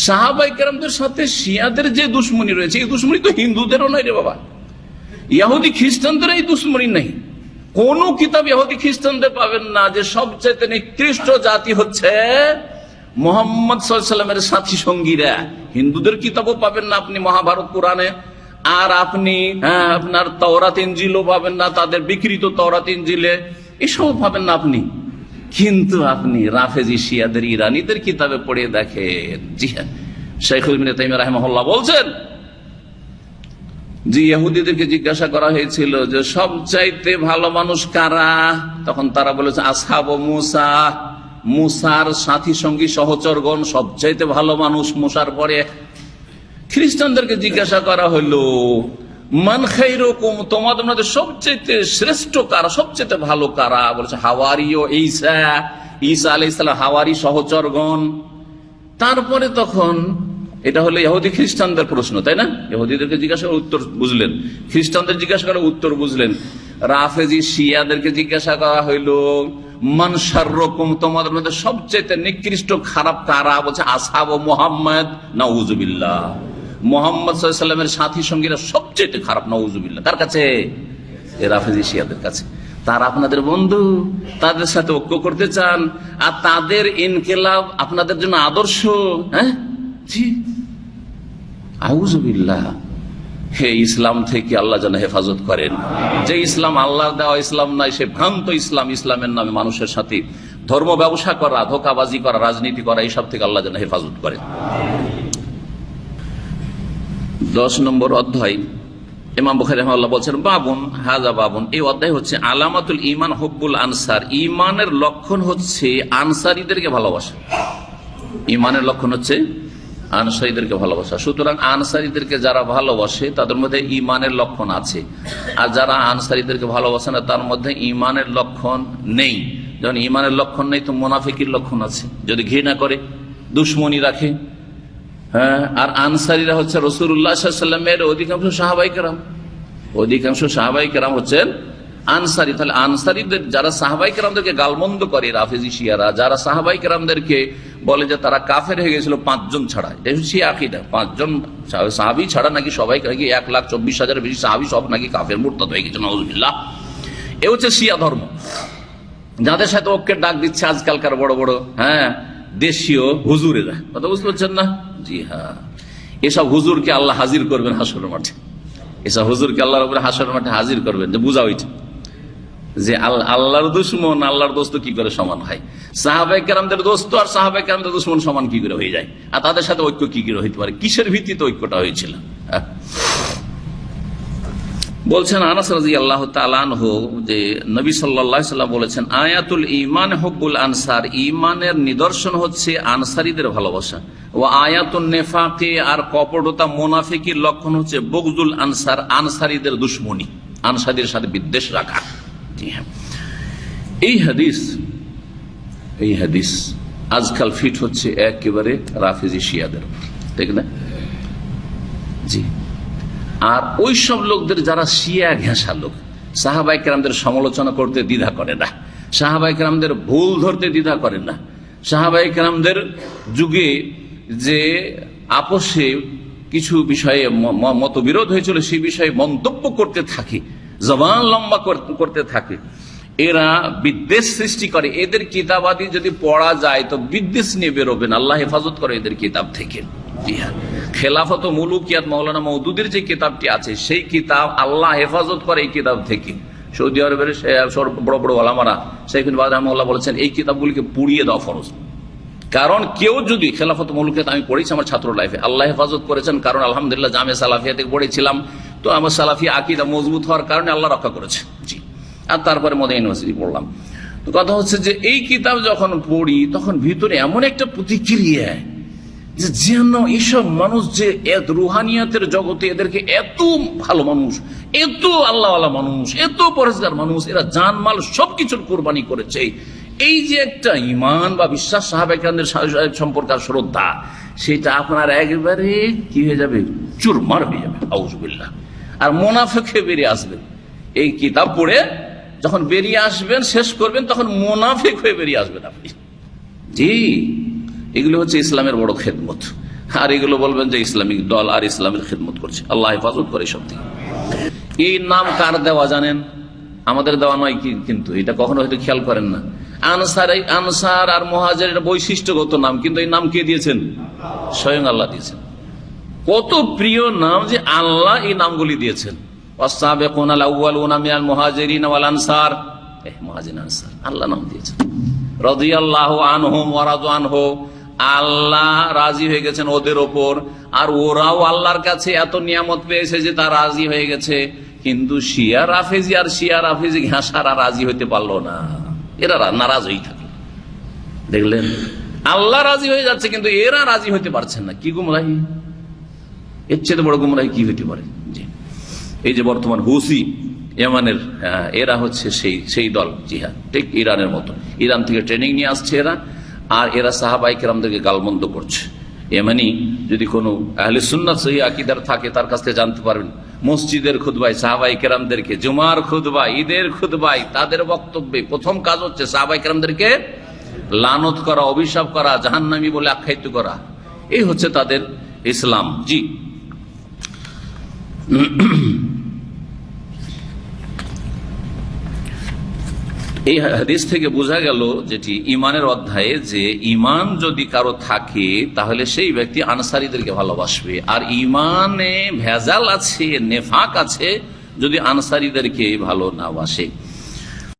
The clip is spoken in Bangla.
সাহাবায়ে কেরামদের সাথে শিয়াদের যে দুশ্মনী রয়েছে, এই দুশ্মনী তো হিন্দুদেরও নয় রে বাবা, ইহুদি খ্রিস্টানদের এই দুশ্মনী নেই। কোন কিতাব ইহুদি খ্রিস্টানদের পাবেন না যে সবচেয়ে নিকৃষ্ট জাতি হচ্ছে মুহাম্মদ সাল্লাল্লাহু আলাইহি ওয়াসাল্লামের সাথী সঙ্গীরা। হিন্দুদের কিতাবও পাবেন না আপনি মহাভারত পুরাণে, আর আপনি আপনার তাওরাত ইনজিলও পাবেন না, তাদের বিকৃত তাওরাত ইনজিলে এসব পাবেন না আপনি। কিন্তু আপনি রাফেজি শিয়াদের ইরানীদের কিতাবে পড়ে দেখেন, জি হ্যাঁ, শাইখুল ইবনে তাইমিয়া রাহিমাহুল্লাহ বলছেন যে ইহুদিদেরকে জিজ্ঞাসা করা হয়েছিল যে সবচাইতে ভালো মানুষ কারা, তখন তারা বলেছে আসহাবু মুসা, মুসার সাথী সঙ্গী সহচরগণ সবচাইতে ভালো মানুষ মুসার পরে। খ্রিস্টানদেরকে জিজ্ঞাসা করা হলো মান খায়রুকুম, তোমাদের মধ্যে সবচাইতে শ্রেষ্ঠ কারা, সবচাইতে ভালো কারা, বলেছে হাওয়ারি ও ঈসা, ঈসা আলাইহিস সালাম হাওয়ারি সহচরগণ। তারপরে তখন এটা হলো ইহুদি খ্রিস্টানদের প্রশ্ন, তাই না? ইহুদিদেরকে জিজ্ঞাসা করে উত্তর বুঝলেন, খ্রিস্টানদের জিজ্ঞাসা করে উত্তর বুঝলেন। রাফেজি শিয়াদেরকে জিজ্ঞাসা করা হইল মান শাররুকুম, তোমাদের মধ্যে সবচেয়ে নিকৃষ্ট খারাপ কারা, বলছে আসহাবু মুহাম্মদ, নাউযুবিল্লাহ, মুহাম্মদ সাল্লাল্লাহু আলাইহি ওয়াসাল্লামের সাথী সঙ্গীরা সবচেয়ে খারাপ, নাউযুবিল্লাহ। কার কাছে? রাফেজি শিয়াদের কাছে। তারা আপনাদের বন্ধু, তাদের সাথে ঐক্য করতে চান, আর তাদের ইনকিলাব আপনাদের জন্য আদর্শ। হ্যাঁ জি, আউযুবিল্লাহ। হে ইসলাম থেকে আল্লাহ যেন হেফাজত করেন। যে ইসলাম আল্লাহর দেওয়া ইসলাম নাই, সে ভ্রান্ত ইসলাম, ইসলামের নামে মানুষের সাথে ধর্ম ব্যবসা করা, ধোঁকাবাজি করা, রাজনীতি করা, এইসব থেকে আল্লাহ যেন হেফাজত করেন। 10 নম্বর অধ্যায় ইমাম বুখারী রাহিমাহুল্লাহ বলছেন বাবুন হাযা বাবুন, এই অধ্যায় হচ্ছে আলামাতুল ঈমান হুব্বুল আনসার, ঈমানের লক্ষণ হচ্ছে আনসারীদেরকে ভালোবাসা। ঈমানের লক্ষণ হচ্ছে আনসারীদেরকে ভালোবাসা। সুতরাং আনসারীদেরকে যারা ভালোবাসে তাদের মধ্যে ঈমানের লক্ষণ আছে, আর যারা আনসারীদেরকে ভালোবাসে না তার মধ্যে ঈমানের লক্ষণ নেই। যখন ঈমানের লক্ষণ নেই তো মুনাফিকের লক্ষণ আছে, যদি ঘৃণা করে, দুশ্মনী রাখে। হ্যাঁ, আর আনসারীরা হচ্ছে রাসূলুল্লাহ সাল্লাল্লাহু আলাইহি ওয়াসাল্লামের অধিকাংশ সাহাবায়ে কেরাম, অধিকাংশ সাহাবায়ে কেরাম হচ্ছেন আনসারী। তাহলে আনসারীদের যারা সাহাবায়ে কেরামদেরকে গালমন্দ করে রাফেজি শিয়ারা, যারা সাহাবায়ে কেরামদেরকে বলে যে তারা কাফের হয়ে গেছিল 5 জন ছাড়া, এটা হচ্ছে আকীদা, 5 জন সাহাবী ছাড়া নাকি সবাই, নাকি 1,24,000 বেশি সাহাবী সব নাকি কাফের মুরতাদ হয়ে গেছে, নাউযুবিল্লাহ। এ হচ্ছে শিয়া ধর্ম, যাদের সাথে ঐক্যের ডাক দিচ্ছে আজকালকার বড় বড় দেশীয় হুজুরেরা। কথা বুঝতে পারছেন না? জি হ্যাঁ, এসব হুজুরকে আল্লাহ হাজির করবেন হাসরের মাঠে, এসব হুজুরকে আল্লাহর উপরে হাসরের মাঠে হাজির করবেন। যে বুঝা হইছে যে আল্লাহর দুশমন আল্লাহর দোস্ত কি করে সমান হয়, সাহাবায়ে কেরামদের দোস্ত আর সাহাবায়ে কেরামদের দুশমন সমান কি করে হয়ে যায়, আর তাদের সাথে ঐক্য কি করে হইতে পারে, কিসের ভিত্তিতে ঐক্যটা হয়েছিল? বলছেন আনাস রাদিয়াল্লাহু তাআলা আনহু যে নবী সাল্লাল্লাহু আলাইহি ওয়াসাল্লাম বলেছেন আয়াতুল ঈমান হুব্বুল আনসার, ঈমানের নিদর্শন হচ্ছে আনসারীদের ভালোবাসা। ও আয়াতুন নিফাকি, আর কপটতা মুনাফিকের লক্ষণ হচ্ছে বুগজুল আনসার, আনসারীদের দুশমনী, আনসারীদের সাথে বিদ্বেষ রাখা। এই হাদিস আজকাল ফিট হচ্ছে একেবারে রাফেজি শিয়াদের, ঠিক না? জি। আর ওই সব লোকদের যারা শিয়া ঘেঁষা লোক, সাহাবায়ে কেরামদের সমালোচনা করতে দ্বিধা করে না, সাহাবায়ে কেরামদের ভুল ধরতে দ্বিধা করে না, সাহাবায়ে কেরামদের যুগে যে আপোষে কিছু বিষয়ে মতবিরোধ হয়েছিল সেই বিষয়ে মন্তব্য করতে থাকে, জবান লম্বা করতে থাকে, এরা বিদ্বেষ সৃষ্টি করে। এদের কিতাবাদি যদি পড়া যায় তো বিদ্বেষ নিয়ে বেরোবেন, আল্লাহ হেফাজত করে এদের কিতাব থেকে। খেলাফত ও মুলুকিয়াত মাওলানা মওদুদের যে কিতাবটি আছে সেই কিতাব আল্লাহ হেফাজত করে এই কিতাব থেকে। সৌদি আরবের বড় বড় ওলামারা শেখ ইবনে বাজ রাহিমাহুল্লাহ বলেছেন এই কিতাবগুলিকে পুড়িয়ে দেওয়া ফরজ। কারণ কেউ যদি খেলাফত মুলুকিয়াত আমি পড়েছি আমার ছাত্র লাইফে, আল্লাহ হেফাজত করেছেন, কারণ আলহামদুলিল্লাহ জামে সালাফিয়া থেকে পড়েছিলাম, তো আমার সালাফিয়া আকীদা মজবুত হওয়ার কারণে আল্লাহ রক্ষা করেছে। জি। আর তারপরে মদিনা ইউনিভার্সিটি পড়লাম। তো কথা হচ্ছে যে এই কিতাব যখন পড়ি তখন ভিতরে এমন একটা প্রতিক্রিয়া যেন এইসব মানুষ যে রুহানিয়াতের জগতে এদেরকে এত ভালো মানুষ, এত আল্লাহওয়ালা মানুষ, এত পরেজগার মানুষ, এরা জানমাল সবকিছুর কোরবানি করেছে, এই যে একটা ঈমান বা বিশ্বাস সাহাবায়ে কেরামদের সম্পর্কে শ্রদ্ধা, সেটা আপনার একেবারে কি হয়ে যাবে, চুরমার হয়ে যাবে, আউযুবিল্লাহ। আর মুনাফিক হয়ে বেরিয়ে আসবেন, এই কিতাব পড়ে যখন বেরিয়ে আসবেন শেষ করবেন তখন মুনাফিক হয়ে বেরিয়ে আসবেন আপনি। জি, এগুলো হচ্ছে ইসলামের বড় খেদমত। আর এগুলো বলবেন যে ইসলামিক দল আর ইসলামের খিদমত করছে। আল্লাহ হেফাজত করে সব থেকে। এই নাম কার দেওয়া জানেন? আমাদের দেওয়া নয়, কিন্তু এটা কখনো হয়তো খেয়াল করেন না। আনসার আর মুহাজিরের বৈশিষ্ট্যগত নাম, কিন্তু এই নাম কে দিয়েছেন? স্বয়ং আল্লাহ দিয়েছেন। কত প্রিয় নাম যে আল্লাহ এই নামগুলি দিয়েছেন। আল্লাহ নাম দিয়েছেন। রাদিয়াল্লাহু আনহুম ওয়া রাদু আনহু, আল্লাহ রাজি হয়ে গেছেন ওদের ওপর, আর ওরাও আল্লাহর কাছে এত নিয়ামত পেয়েছে যে তা রাজি হয়ে গেছে। কিন্তু শিয়া রাফেজি ঘাসারা রাজি হইতে পারলো না, এরা নারাজ হয়ে থাকে। দেখলেন, আল্লাহ রাজি হয়ে যাচ্ছে কিন্তু এরা রাজি হইতে পারছেন না। কি গুমরাহি! এর চেয়ে বড় গুমরাহি কি হইতে পারে? জি, এই যে বর্তমান হুসি ইরানের, এরা হচ্ছে সেই দল। জি হ্যাঁ, ঠিক ইরানের মতো। ইরান থেকে ট্রেনিং নিয়ে আসছে এরা, আর এরা সাহাবায়ে কেরামদেরকে গালমন্দ করছে। এমনি যদি কোনো আহলে সুন্নাত সহিহ আকীদার থাকে তার কাছ থেকে জানতে পারবেন, মসজিদের খুতবায় সাহাবায়ে কেরামদেরকে, জুমার খুতবায়, ঈদের খুতবায়, তাদের বক্তব্যে প্রথম কাজ হচ্ছে সাহাবায়ে কেরামদেরকে লানত করা, অভিশাপ করা, জাহান্নামী বলে আখ্যায়িত করা। এই হচ্ছে তাদের ইসলাম। জি, এই হাদিস থেকে বোঝা গেল যেটি ইমানের অধ্যায়ে, যে ইমান যদি কারো থাকে তাহলে সেই ব্যক্তি আনসারীদেরকে ভালোবাসবে। আর ইমানে ভেজাল আছে, নেফাক আছে যদি আনসারীদেরকে ভালো না বাসে।